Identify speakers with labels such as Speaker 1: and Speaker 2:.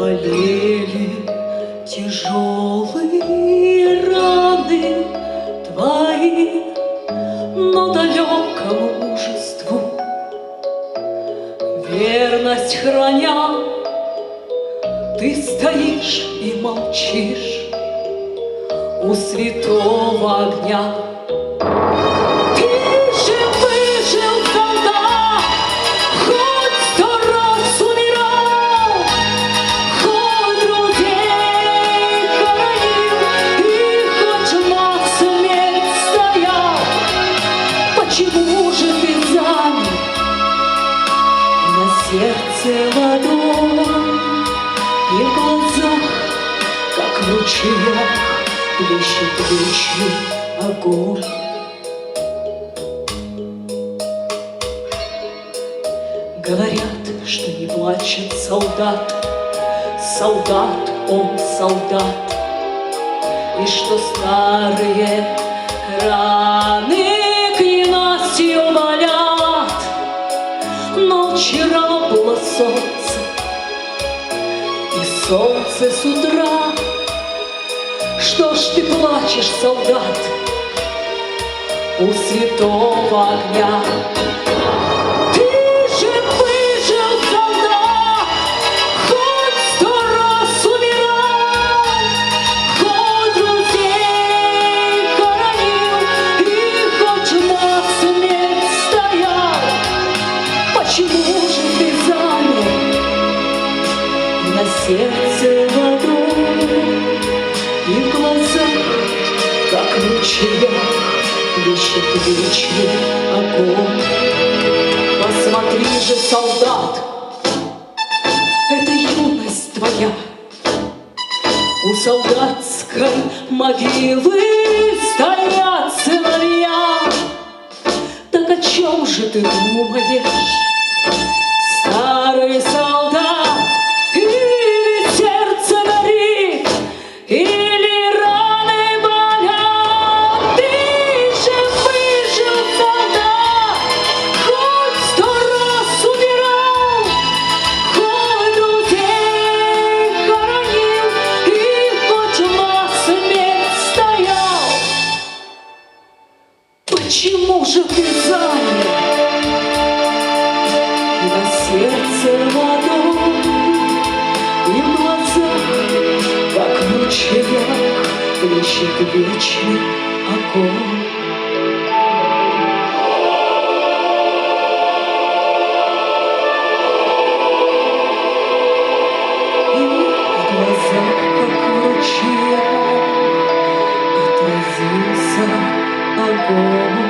Speaker 1: болели тяжелые раны твои, но далекому мужеству верность храня, ты стоишь и молчишь у святого огня. Ты же выжил, солдат, хоть 100 раз умирал, хоть друзей хоронил и хоть маг смерть стоял. Почему же ты замер? На сердце ладонь и в глазах, как в ручьях, плещет вечный огонь. Говорят, что не плачет солдат, солдат, он солдат, и что старые раны к ненастью болят. Но вчера было солнце, и солнце с утра. Что ж ты плачешь, солдат, у святого огня? Ты же выжил, солдат, хоть 100 раз умирал, хоть друзей хоронил и хоть маг смерть стоял. Почему же ты замер? На сердце ладонь и в глазах, как в ручьях, плещет вечный огонь. Посмотри же, солдат, это юность твоя. У солдатской могилы стоят сыновья. Так о чем же ты думаешь, старый солдат? Или сердце горит, или раны болят? Ты же выжил, солдат, хоть 100 раз умирал, хоть друзей хоронил и хоть маг смерть стоял. Почему же ты замер? На сердце ладонь и в глазах, как в ручьях, плещет вечный огонь. И в глазах, как в ручьях, отразился огонь.